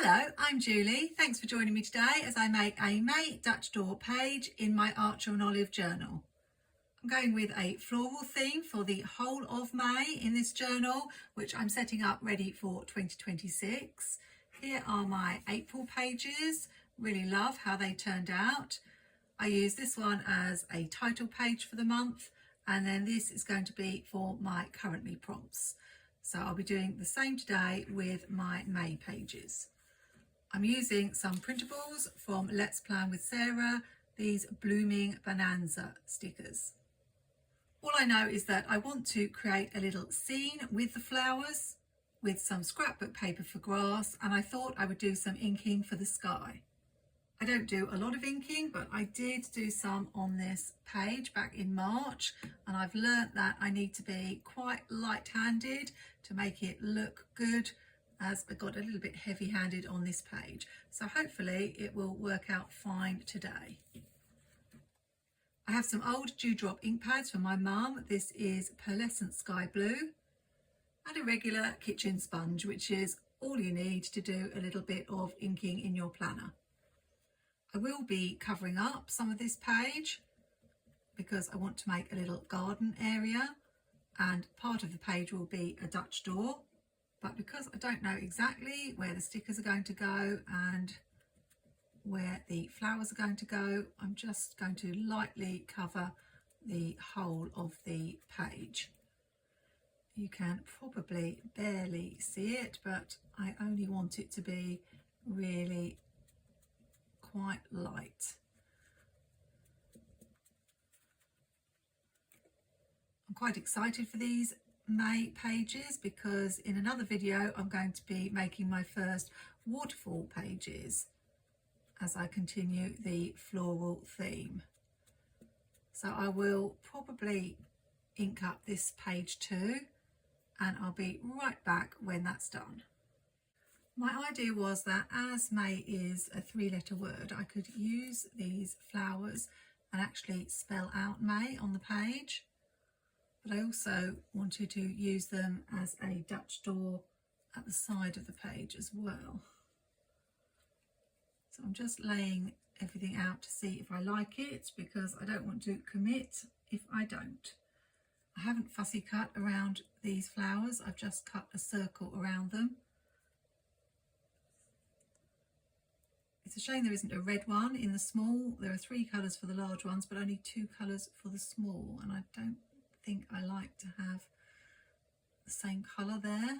Hello, I'm Julie. Thanks for joining me today as I make a May Dutch door page in my Archer and Olive journal. I'm going with a floral theme for the whole of May in this journal, which I'm setting up ready for 2026. Here are my April pages. Really love how they turned out. I use this one as a title page for the month, and then this is going to be for my currently prompts. So I'll be doing the same today with my May pages. I'm using some printables from Let's Plan with Sarah, these Blooming Bonanza stickers. All I know is that I want to create a little scene with the flowers with some scrapbook paper for grass, and I thought I would do some inking for the sky. I don't do a lot of inking, but I did do some on this page back in March, and I've learnt that I need to be quite light-handed to make it look good, as I got a little bit heavy-handed on this page. So hopefully it will work out fine today. I have some old Dewdrop ink pads from my mum. This is Pearlescent Sky Blue, and a regular kitchen sponge, which is all you need to do a little bit of inking in your planner. I will be covering up some of this page because I want to make a little garden area, and part of the page will be a Dutch door. But because I don't know exactly where the stickers are going to go and where the flowers are going to go, I'm just going to lightly cover the whole of the page. You can probably barely see it, but I only want it to be really quite light. I'm quite excited for these May pages because in another video I'm going to be making my first waterfall pages as I continue the floral theme. So I will probably ink up this page too, and I'll be right back when that's done. My idea was that as May is a three-letter word, I could use these flowers and actually spell out May on the page. But I also wanted to use them as a Dutch door at the side of the page as well. So I'm just laying everything out to see if I like it, because I don't want to commit if I don't. I haven't fussy cut around these flowers, I've just cut a circle around them. It's a shame there isn't a red one in the small. There are 3 colours for the large ones, but only 2 colours for the small, and I don't think I like to have the same colour there.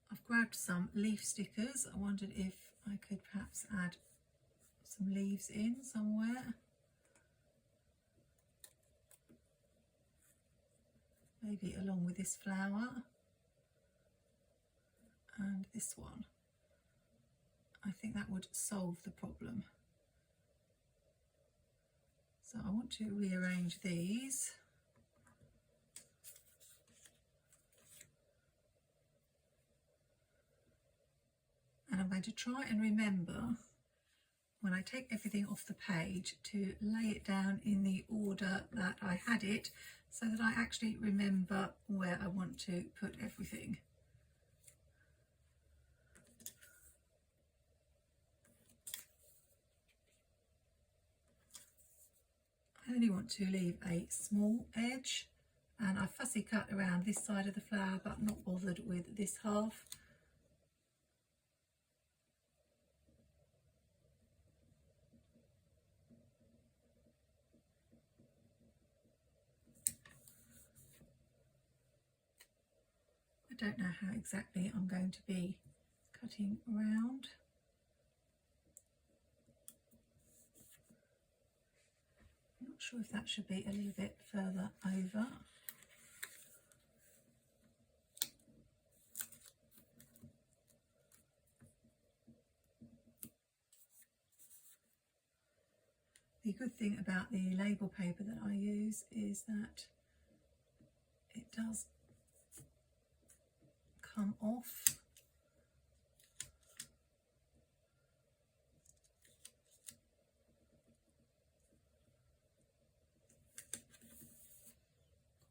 I've grabbed some leaf stickers. I wondered if I could perhaps add some leaves in somewhere. Maybe along with this flower and this one. I think that would solve the problem. So I want to rearrange these. And I'm going to try and remember when I take everything off the page to lay it down in the order that I had it, so that I actually remember where I want to put everything. I only want to leave a small edge, and I fussy cut around this side of the flower but not bothered with this half. I don't know how exactly I'm going to be cutting around. I'm not sure if that should be a little bit further over. The good thing about the label paper that I use is that it does come off.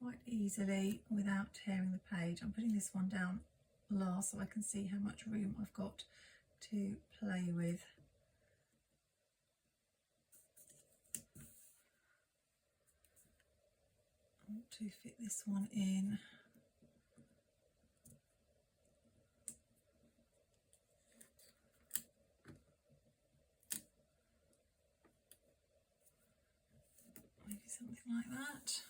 Quite easily without tearing the page. I'm putting this one down last so I can see how much room I've got to play with. I want to fit this one in. Maybe something like that.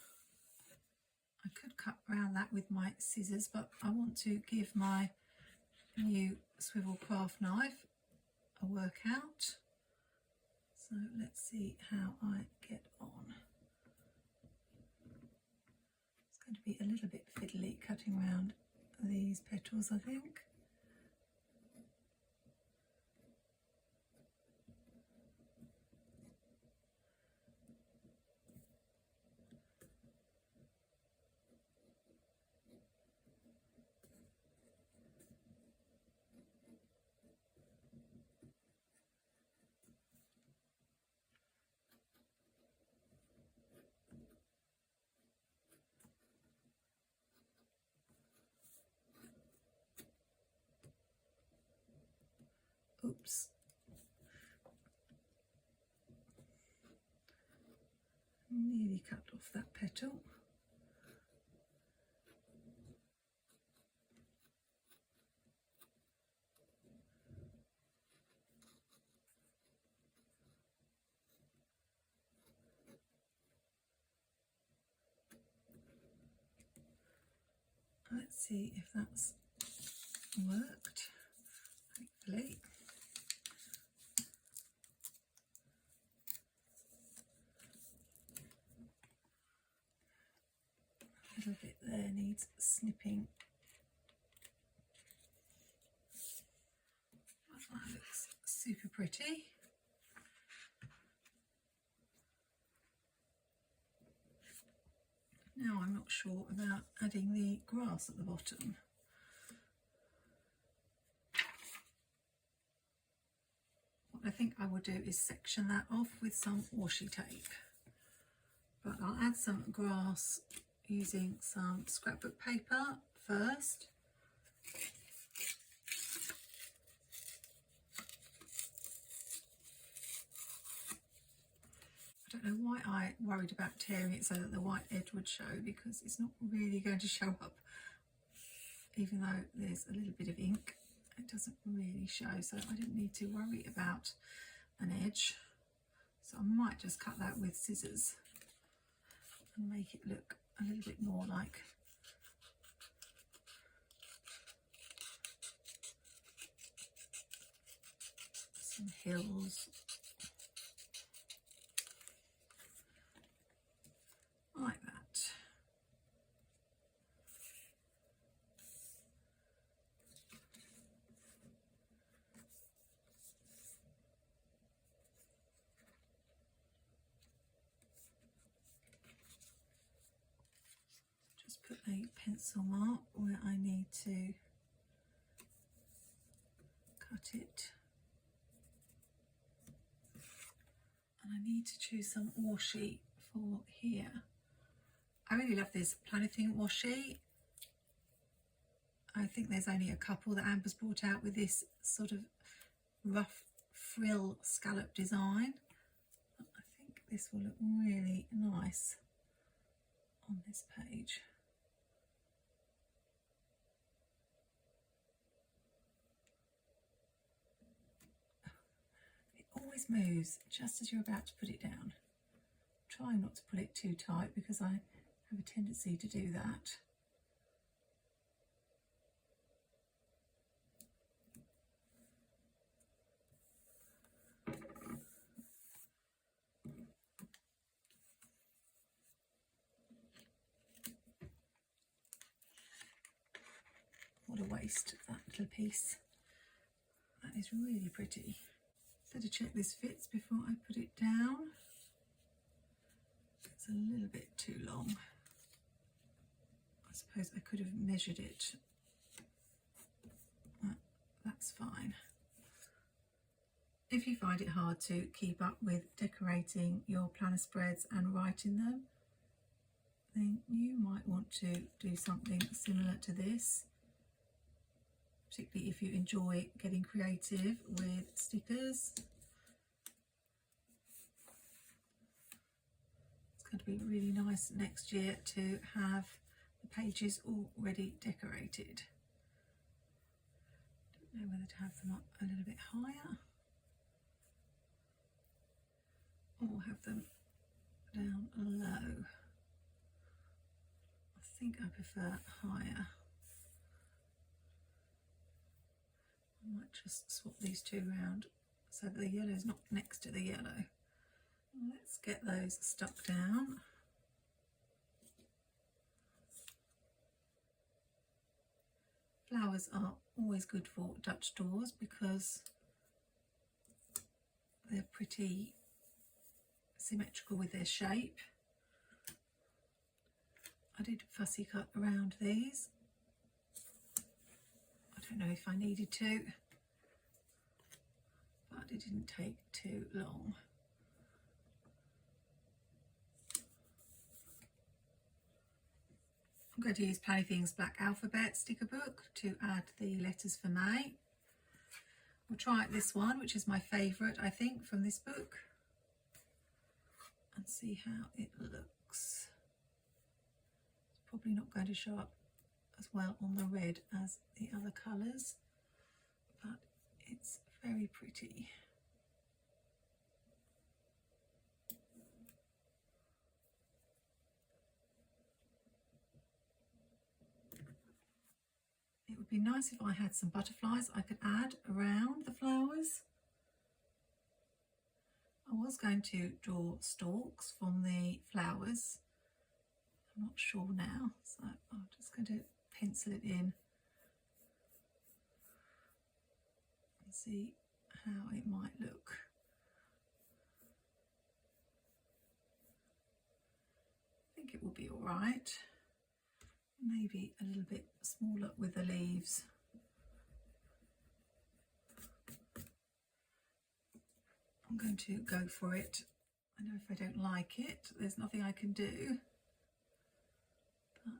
I could cut around that with my scissors, but I want to give my new swivel craft knife a workout. So let's see how I get on. It's going to be a little bit fiddly cutting around these petals, I think. Oops. Nearly cut off that petal. Let's see if that's worked, hopefully. A little bit there needs snipping. That looks super pretty. Now I'm not sure about adding the grass at the bottom. What I think I will do is section that off with some washi tape. But I'll add some grass using some scrapbook paper first. I don't know why I worried about tearing it so that the white edge would show, because it's not really going to show up. Even though there's a little bit of ink, it doesn't really show, so I didn't need to worry about an edge. So I might just cut that with scissors and make it look a little bit more like some hills. Like that. Just put a pencil mark where I need to cut it. And I need to choose some washi for here. I really love this Planything washi. I think there's only a couple that Amber's brought out with this sort of rough frill scallop design. I think this will look really nice on this page. It always moves just as you're about to put it down. Try not to pull it too tight because I have a tendency to do that. What a waste, that little piece. That is really pretty. Better check this fits before I put it down. It's a little bit too long. I suppose I could have measured it. That's fine. If you find it hard to keep up with decorating your planner spreads and writing them, then you might want to do something similar to this. particularly if you enjoy getting creative with stickers. It's going to be really nice next year to have the pages already decorated. Don't know whether to have them up a little bit higher or have them down low. I think I prefer higher. I might just swap these two around so that the yellow is not next to the yellow. Let's get those stuck down. Flowers are always good for Dutch doors because they're pretty symmetrical with their shape. I did fussy cut around these. I don't know if I needed to, but it didn't take too long. I'm going to use Planything Black Alphabet sticker book to add the letters for May. We'll try out this one, which is my favourite, I think, from this book, and see how it looks. It's probably not going to show up as well on the red as the other colours, but it's very pretty. It would be nice if I had some butterflies I could add around the flowers. I was going to draw stalks from the flowers. I'm not sure now, so I'm just going to pencil it in and see how it might look. I think it will be all right. Maybe a little bit smaller with the leaves. I'm going to go for it. I know if I don't like it, there's nothing I can do, but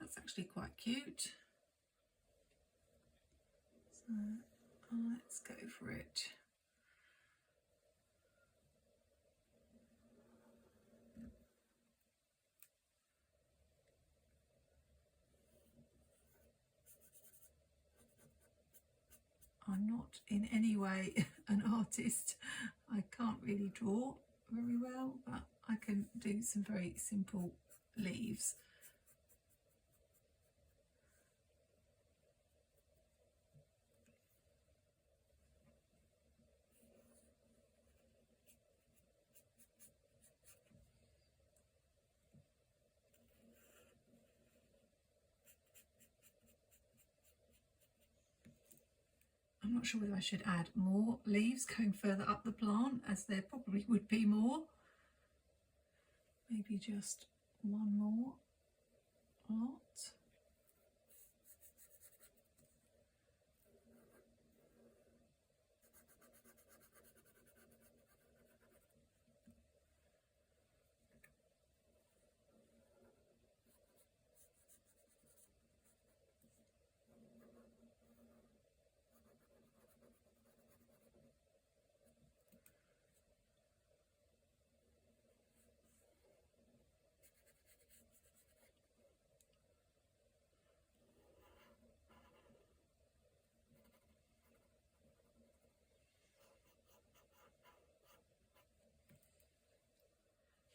that's actually quite cute. So let's go for it. I'm not in any way an artist. I can't really draw very well, but I can do some very simple leaves. I'm not sure whether I should add more leaves going further up the plant, as there probably would be more. Maybe just one more lot.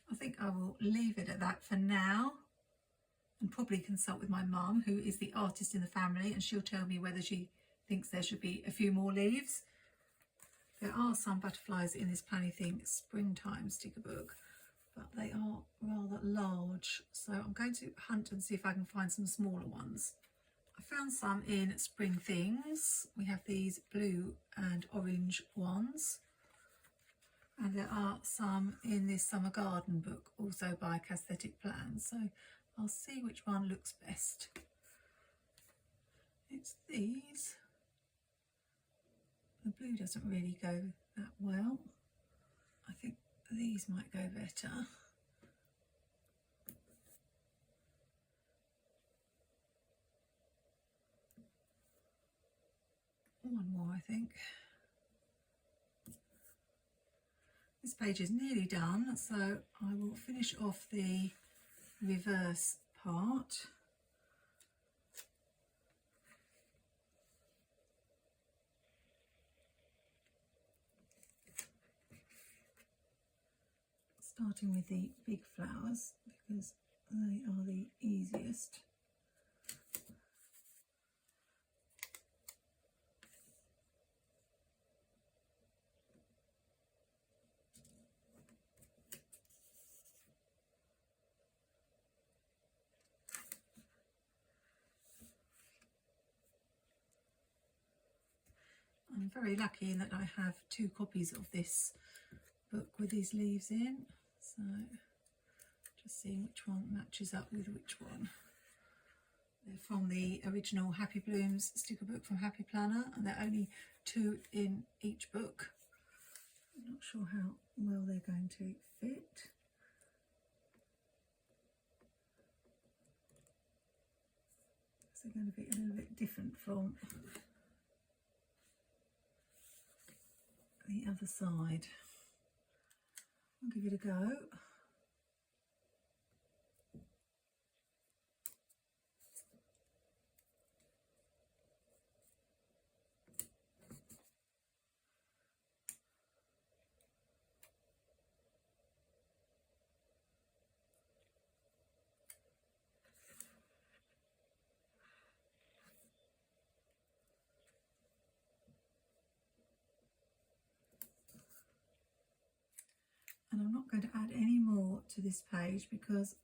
I think I will leave it at that for now and probably consult with my mum, who is the artist in the family, and she'll tell me whether she thinks there should be a few more leaves. There are some butterflies in this Planything Springtime sticker book, but they are rather large, so I'm going to hunt and see if I can find some smaller ones. I I found some in Spring Things. We have these blue and orange ones. And there are some in this Summer Garden book, also by Pastel Plans. So I'll see which one looks best. It's these. The blue doesn't really go that well. I think these might go better. One more, I think. This page is nearly done, so I will finish off the reverse part. Starting with the big flowers because they are the easiest. I'm very lucky in that I have 2 copies of this book with these leaves in, so just seeing which one matches up with which one. They're from the original Happy Blooms sticker book from Happy Planner, and there are only 2 in each book. I'm not sure how well they're going to fit. They're going to be a little bit different from the other side. I'll give it a go. And I'm not going to add any more to this page because,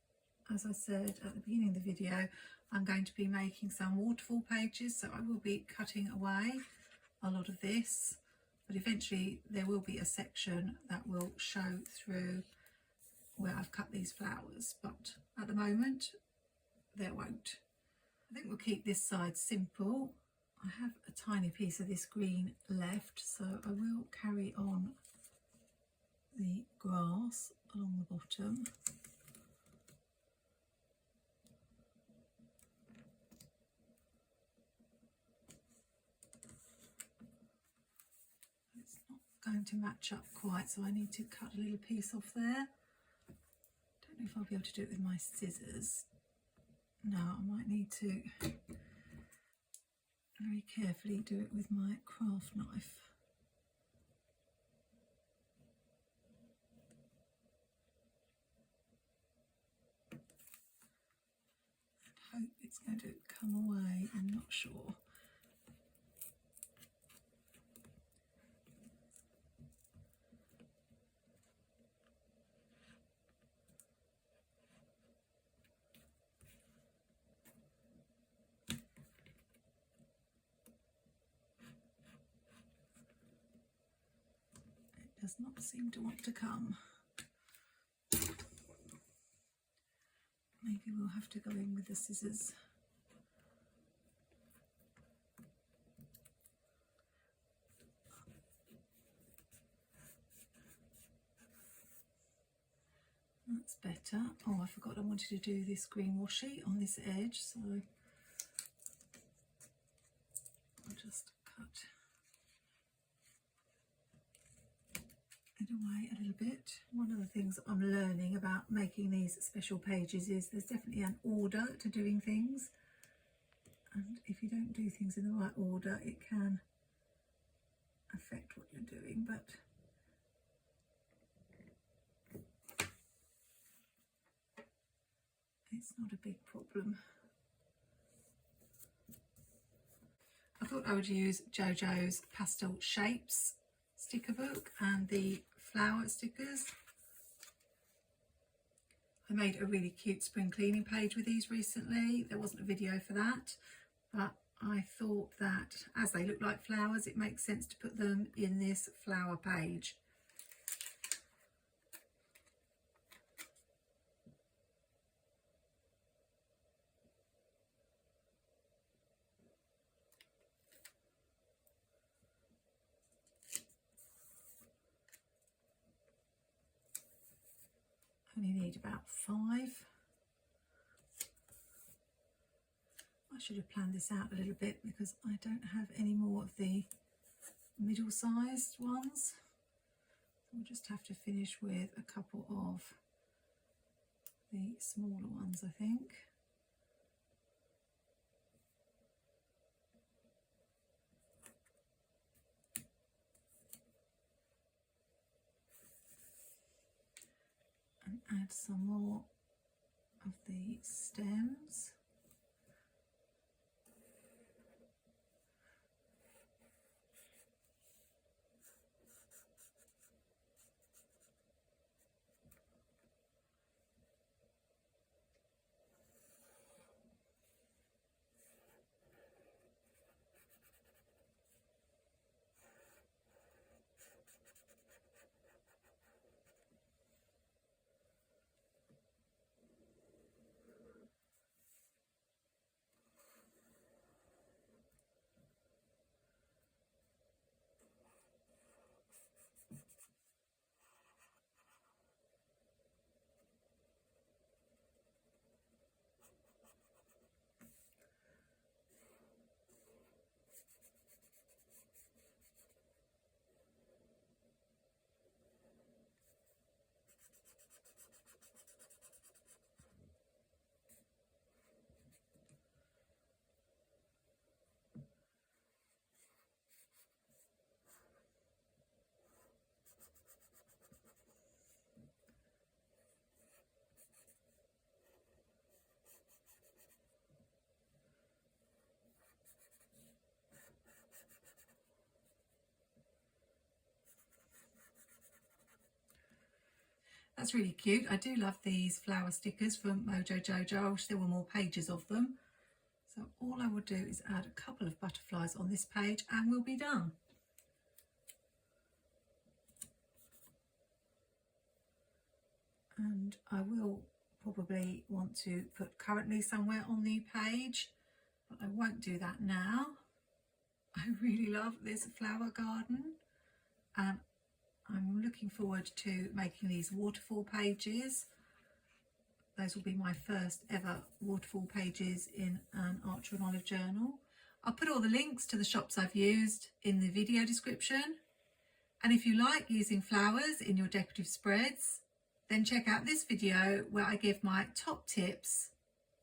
as I said at the beginning of the video, I'm going to be making some waterfall pages, so I will be cutting away a lot of this, but eventually there will be a section that will show through where I've cut these flowers, but at the moment there won't. I think we'll keep this side simple. I have a tiny piece of this green left, so I will carry on the grass along the bottom. It's not going to match up quite, so I need to cut a little piece off there. Don't know if I'll be able to do it with my scissors. No, I might need to very carefully do it with my craft knife. I hope it's going to come away, I'm not sure. It does not seem to want to come. Maybe we'll have to go in with the scissors. That's better. Oh, I forgot I wanted to do this green washi on this edge, so I'll just cut it away a little bit. One of the things that I'm learning about making these special pages is there's definitely an order to doing things, and if you don't do things in the right order it can affect what you're doing, but it's not a big problem. I thought I would use JoJo's Pastel Shapes sticker book and the flower stickers. I made a really cute spring cleaning page with these recently. There wasn't a video for that, but I thought that as they look like flowers, it makes sense to put them in this flower page. Only need about 5. I should have planned this out a little bit because I don't have any more of the middle-sized ones. We'll just have to finish with a couple of the smaller ones, I think. And add some more of the stems. That's really cute. I do love these flower stickers from MojoJojo. I wish there were more pages of them. So all I will do is add a couple of butterflies on this page and we'll be done. And I will probably want to put currently somewhere on the page, but I won't do that now. I really love this flower garden and I'm looking forward to making these waterfall pages. Those will be my first ever waterfall pages in an Archer and Olive journal. I'll put all the links to the shops I've used in the video description. And if you like using flowers in your decorative spreads, then check out this video where I give my top tips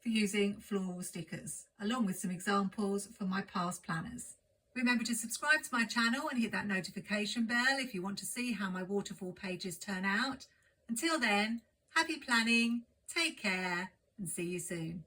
for using floral stickers, along with some examples from my past planners. Remember to subscribe to my channel and hit that notification bell if you want to see how my waterfall pages turn out. Until then, happy planning, take care and see you soon.